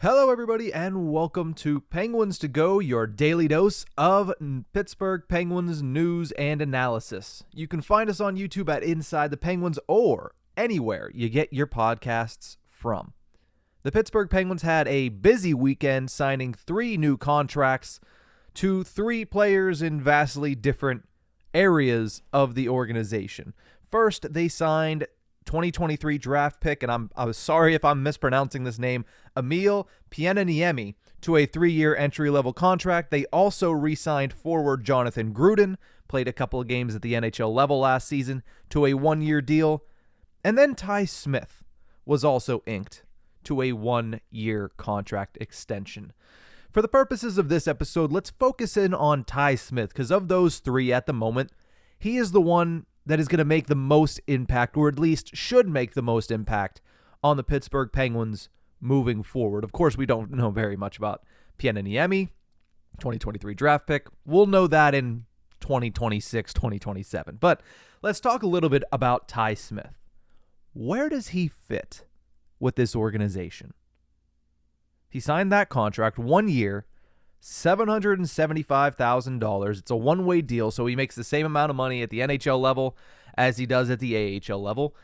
Hello, everybody, and welcome to Penguins to Go, your daily dose of Pittsburgh Penguins news and analysis. You can find us on YouTube at Inside the Penguins or anywhere you get your podcasts from. The Pittsburgh Penguins had a busy weekend signing 3 new contracts to 3 players in vastly different areas of the organization. First, they signed 2023 draft pick, and I was sorry if I'm mispronouncing this name, Emil Pienaniemi, to a 3-year entry-level contract. They also re-signed forward Jonathan Gruden, played a couple of games at the NHL level last season, to a 1-year deal. And then Ty Smith was also inked to a 1-year contract extension. For the purposes of this episode, let's focus in on Ty Smith, because of those 3 at the moment, he is the one that is going to make the most impact, or at least should make the most impact on the Pittsburgh Penguins moving forward. Of course, we don't know very much about Pienaniemi, 2023 draft pick. We'll know that in 2026, 2027. But let's talk a little bit about Ty Smith. Where does he fit with this organization? He signed that contract 1 year, $775,000. It's a one-way deal, so he makes the same amount of money at the NHL level as he does at the AHL level.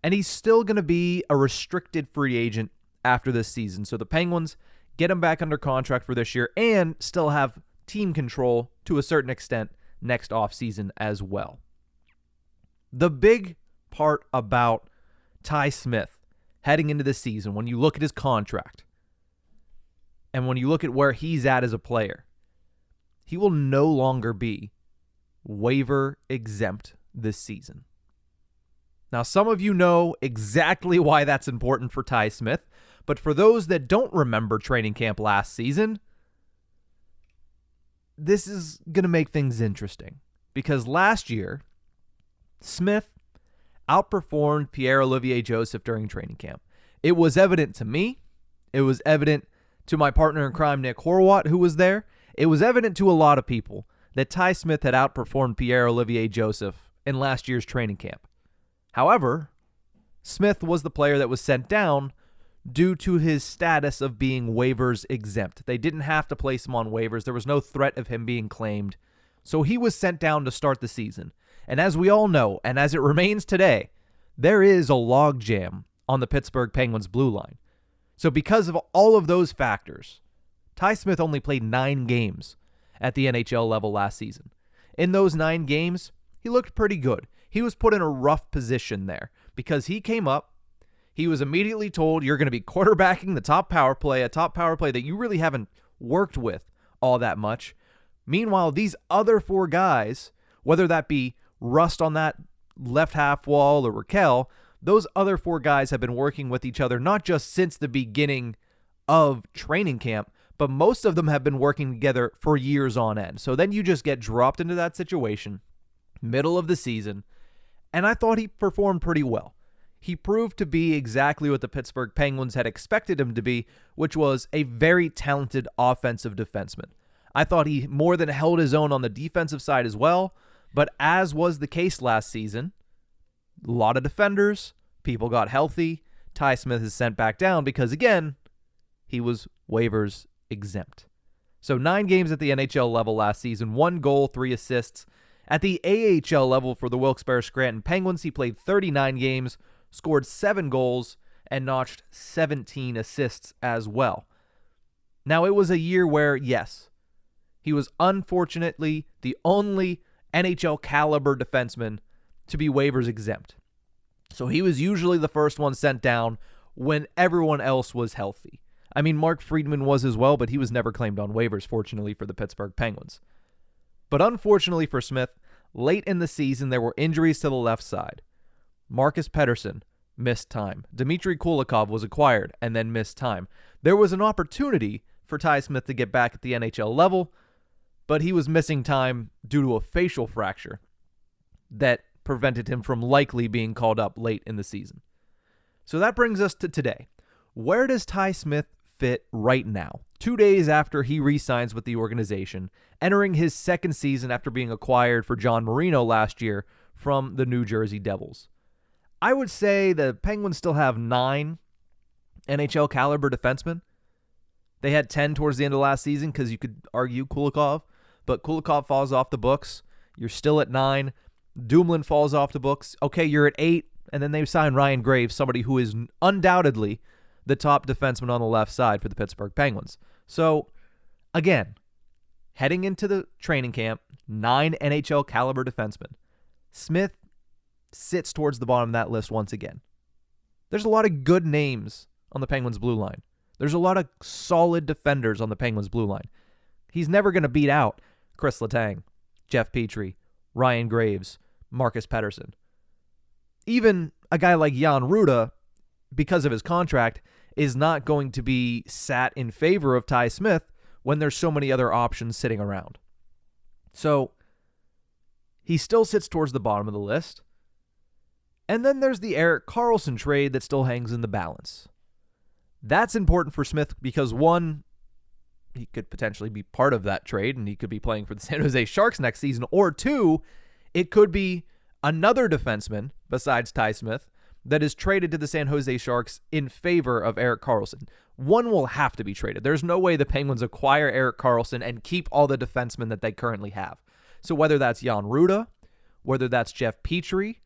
And he's still going to be a restricted free agent after this season. So the Penguins get him back under contract for this year and still have team control to a certain extent next offseason as well. The big part about Ty Smith heading into the season, when you look at his contract, and when you look at where he's at as a player, he will no longer be waiver exempt this season. Now, some of you know exactly why that's important for Ty Smith, but for those that don't remember training camp last season, this is going to make things interesting. Because last year, Smith outperformed Pierre-Olivier Joseph during training camp. It was evident to me. It was evident to my partner in crime, Nick Horwat, who was there. It was evident to a lot of people that Ty Smith had outperformed Pierre-Olivier Joseph in last year's training camp. However, Smith was the player that was sent down due to his status of being waivers exempt. They didn't have to place him on waivers. There was no threat of him being claimed. So he was sent down to start the season. And as we all know, and as it remains today, there is a logjam on the Pittsburgh Penguins blue line. So because of all of those factors, Ty Smith only played 9 games at the NHL level last season. In those 9 games, he looked pretty good. He was put in a rough position there because he came up, he was immediately told, you're going to be quarterbacking the top power play, a top power play that you really haven't worked with all that much. Meanwhile, these other 4 guys, whether that be Rust on that left half wall or Raquel, those other 4 guys have been working with each other not just since the beginning of training camp, but most of them have been working together for years on end. So then you just get dropped into that situation, middle of the season, and I thought he performed pretty well. He proved to be exactly what the Pittsburgh Penguins had expected him to be, which was a very talented offensive defenseman. I thought he more than held his own on the defensive side as well, but as was the case last season, a lot of defenders, people got healthy. Ty Smith is sent back down because, again, he was waivers exempt. So 9 games at the NHL level last season, 1 goal, 3 assists. At the AHL level for the Wilkes-Barre Scranton Penguins, he played 39 games, scored 7 goals, and notched 17 assists as well. Now, it was a year where, yes, he was unfortunately the only NHL caliber defenseman to be waivers exempt. So he was usually the first one sent down when everyone else was healthy. I mean, Mark Friedman was as well, but he was never claimed on waivers, fortunately, for the Pittsburgh Penguins. But unfortunately for Smith, late in the season, there were injuries to the left side. Marcus Pettersson missed time. Dmitry Kulikov was acquired and then missed time. There was an opportunity for Ty Smith to get back at the NHL level, but he was missing time due to a facial fracture that prevented him from likely being called up late in the season. So that brings us to today. Where does Ty Smith fit right now, 2 days after he re-signs with the organization, entering his second season after being acquired for John Marino last year from the New Jersey Devils? I would say the Penguins still have 9 NHL caliber defensemen, They had 10 towards the end of last season because you could argue Kulikov, but Kulikov falls off the books. You're still at 9. Dumoulin falls off the books. Okay, you're at 8, and then they sign Ryan Graves, somebody who is undoubtedly the top defenseman on the left side for the Pittsburgh Penguins. So, again, heading into the training camp, 9 NHL caliber defensemen. Smith sits towards the bottom of that list once again. There's a lot of good names on the Penguins' blue line. There's a lot of solid defenders on the Penguins' blue line. He's never going to beat out Chris Letang, Jeff Petrie, Ryan Graves, Marcus Pettersson. Even a guy like Jan Ruda, because of his contract, is not going to be sat in favor of Ty Smith when there's so many other options sitting around. So he still sits towards the bottom of the list. And then there's the Erik Karlsson trade that still hangs in the balance. That's important for Smith because, one, he could potentially be part of that trade and he could be playing for the San Jose Sharks next season, or two, it could be another defenseman besides Ty Smith that is traded to the San Jose Sharks in favor of Erik Karlsson. One will have to be traded. There's no way the Penguins acquire Erik Karlsson and keep all the defensemen that they currently have. So whether that's Jan Ruda, whether that's Jeff Petrie,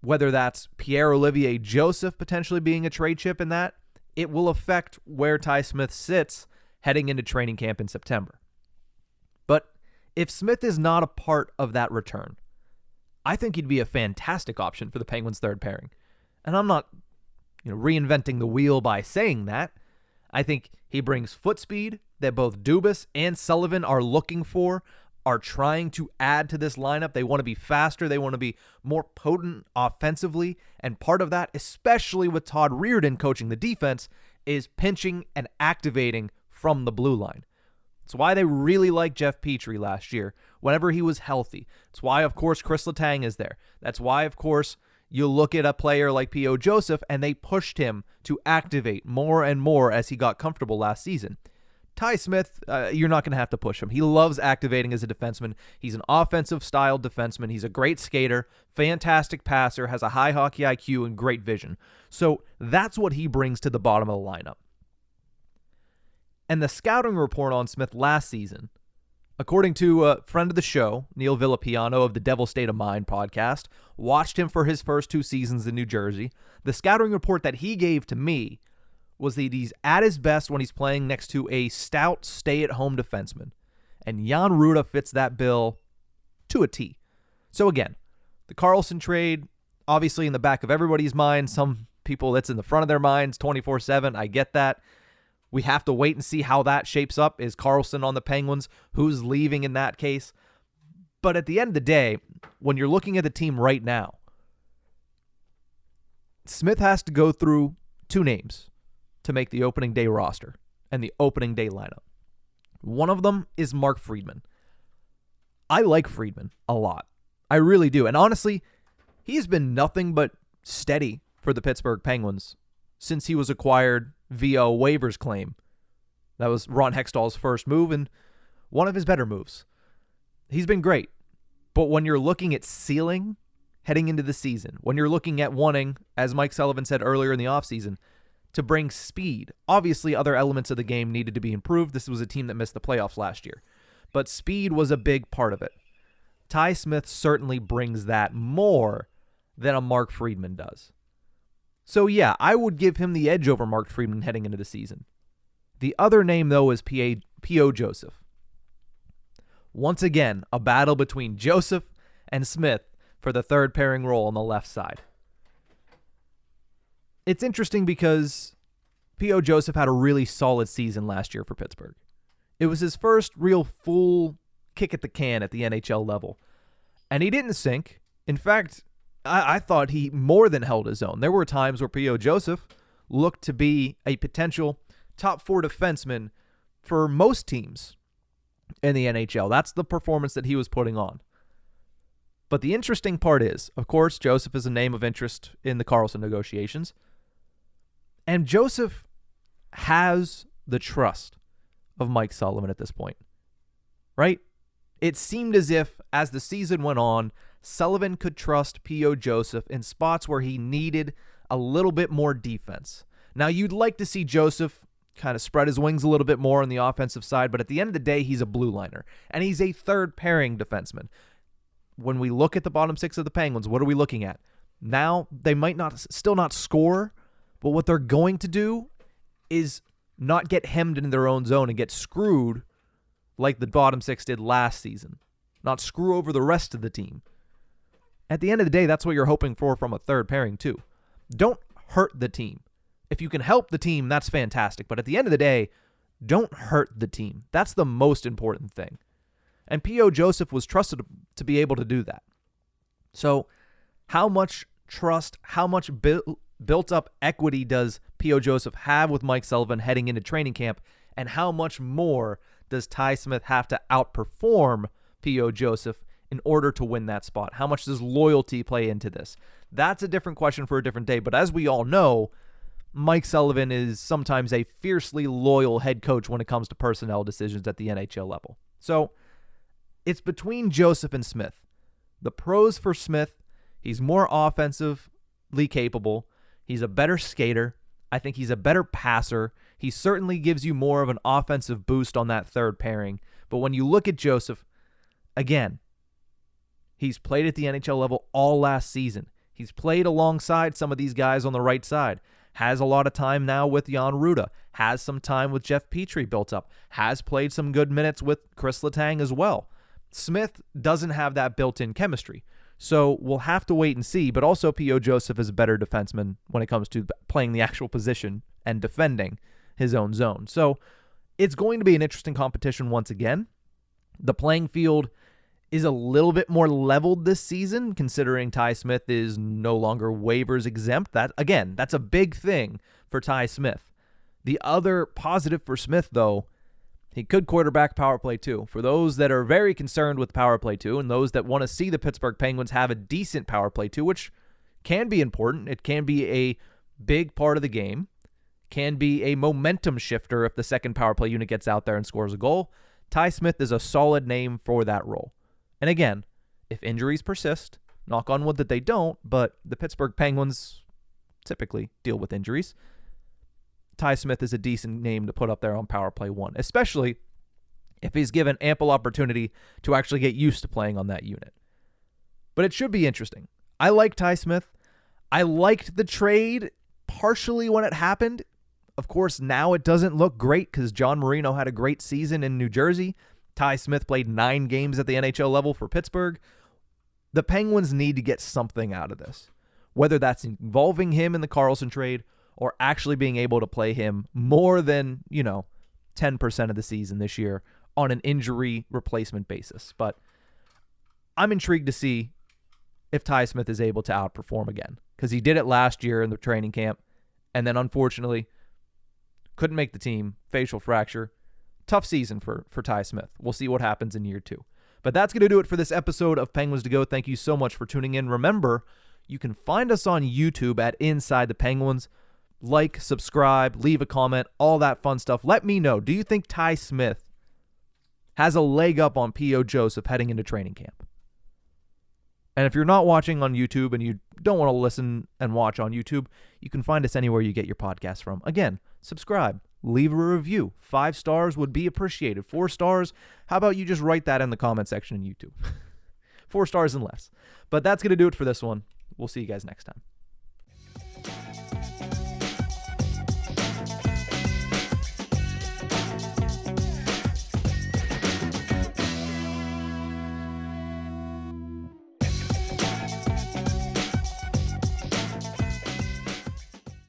whether that's Pierre-Olivier Joseph potentially being a trade chip in that, it will affect where Ty Smith sits heading into training camp in September. But if Smith is not a part of that return, I think he'd be a fantastic option for the Penguins' third pairing. And I'm not, reinventing the wheel by saying that. I think he brings foot speed that both Dubas and Sullivan are looking for, are trying to add to this lineup. They want to be faster. They want to be more potent offensively. And part of that, especially with Todd Reirden coaching the defense, is pinching and activating from the blue line. It's why they really liked Jeff Petrie last year whenever he was healthy. It's why, of course, Chris Letang is there. That's why, of course, you look at a player like P.O. Joseph and they pushed him to activate more and more as he got comfortable last season. Ty Smith, you're not going to have to push him. He loves activating as a defenseman. He's an offensive-styled defenseman. He's a great skater, fantastic passer, has a high hockey IQ, and great vision. So that's what he brings to the bottom of the lineup. And the scouting report on Smith last season, according to a friend of the show, Neil Villapiano of the Devil State of Mind podcast, watched him for his first 2 seasons in New Jersey. The scouting report that he gave to me was that he's at his best when he's playing next to a stout, stay-at-home defenseman. And Jan Ruda fits that bill to a T. So again, the Karlsson trade, obviously in the back of everybody's mind. Some people, it's in the front of their minds 24/7. I get that. We have to wait and see how that shapes up. Is Karlsson on the Penguins? Who's leaving in that case? But at the end of the day, when you're looking at the team right now, Smith has to go through 2 names to make the opening day roster and the opening day lineup. One of them is Mark Friedman. I like Friedman a lot. I really do. And honestly, he's been nothing but steady for the Pittsburgh Penguins since he was acquired via a waivers claim. That was Ron Hextall's first move and one of his better moves. He's been great. But when you're looking at ceiling heading into the season, when you're looking at wanting, as Mike Sullivan said earlier in the offseason, to bring speed. Obviously, other elements of the game needed to be improved. This was a team that missed the playoffs last year. But speed was a big part of it. Ty Smith certainly brings that more than a Mark Friedman does. So yeah, I would give him the edge over Mark Friedman heading into the season. The other name, though, is P.O. Joseph. Once again, a battle between Joseph and Smith for the third pairing role on the left side. It's interesting because P.O. Joseph had a really solid season last year for Pittsburgh. It was his first real full kick at the can at the NHL level. And he didn't sink. In fact, I thought he more than held his own. There were times where P.O. Joseph looked to be a potential top 4 defenseman for most teams in the NHL. That's the performance that he was putting on. But the interesting part is, of course, Joseph is a name of interest in the Karlsson negotiations. And Joseph has the trust of Mike Sullivan at this point, right? It seemed as if, as the season went on, Sullivan could trust P.O. Joseph in spots where he needed a little bit more defense. Now, you'd like to see Joseph kind of spread his wings a little bit more on the offensive side, but at the end of the day, he's a blue liner, and he's a third pairing defenseman. When we look at the bottom six of the Penguins, what are we looking at? Now, they might still not score, but what they're going to do is not get hemmed in their own zone and get screwed like the bottom six did last season. Not screw over the rest of the team. At the end of the day, that's what you're hoping for from a third pairing too. Don't hurt the team. If you can help the team, that's fantastic. But at the end of the day, don't hurt the team. That's the most important thing. And P.O. Joseph was trusted to be able to do that. So how much trust, how much built-up equity does P.O. Joseph have with Mike Sullivan heading into training camp? And how much more does Ty Smith have to outperform P.O. Joseph in order to win that spot? How much does loyalty play into this? That's a different question for a different day. But as we all know, Mike Sullivan is sometimes a fiercely loyal head coach when it comes to personnel decisions at the NHL level. So it's between Joseph and Smith. The pros for Smith, he's more offensively capable. He's a better skater. I think he's a better passer. He certainly gives you more of an offensive boost on that third pairing. But when you look at Joseph, again, he's played at the NHL level all last season. He's played alongside some of these guys on the right side. Has a lot of time now with Jan Ruda. Has some time with Jeff Petrie built up. Has played some good minutes with Chris Letang as well. Smith doesn't have that built-in chemistry. So we'll have to wait and see. But also P.O. Joseph is a better defenseman when it comes to playing the actual position and defending his own zone. So it's going to be an interesting competition once again. The playing field is a little bit more leveled this season, considering Ty Smith is no longer waivers exempt. That's a big thing for Ty Smith. The other positive for Smith, though, he could quarterback power play 2. For those that are very concerned with power play 2 and those that want to see the Pittsburgh Penguins have a decent power play 2, which can be important. It can be a big part of the game. Can be a momentum shifter if the second power play unit gets out there and scores a goal. Ty Smith is a solid name for that role. And again, if injuries persist, knock on wood that they don't, but the Pittsburgh Penguins typically deal with injuries, Ty Smith is a decent name to put up there on power play 1, especially if he's given ample opportunity to actually get used to playing on that unit. But it should be interesting. I like Ty Smith. I liked the trade partially when it happened. Of course, now it doesn't look great because John Marino had a great season in New Jersey. Ty Smith played 9 games at the NHL level for Pittsburgh. The Penguins need to get something out of this, whether that's involving him in the Karlsson trade or actually being able to play him more than, 10% of the season this year on an injury replacement basis. But I'm intrigued to see if Ty Smith is able to outperform again, because he did it last year in the training camp and then unfortunately couldn't make the team, facial fracture. Tough season for Ty Smith. We'll see what happens in year 2. But that's going to do it for this episode of Penguins to Go. Thank you so much for tuning in. Remember, you can find us on YouTube at Inside the Penguins. Like, subscribe, leave a comment, all that fun stuff. Let me know, do you think Ty Smith has a leg up on P.O. Joseph heading into training camp? And if you're not watching on YouTube and you don't want to listen and watch on YouTube, you can find us anywhere you get your podcast from. Again, subscribe. Leave a review. 5 stars would be appreciated. 4 stars, how about you just write that in the comment section on YouTube? 4 stars and less. But that's going to do it for this one. We'll see you guys next time.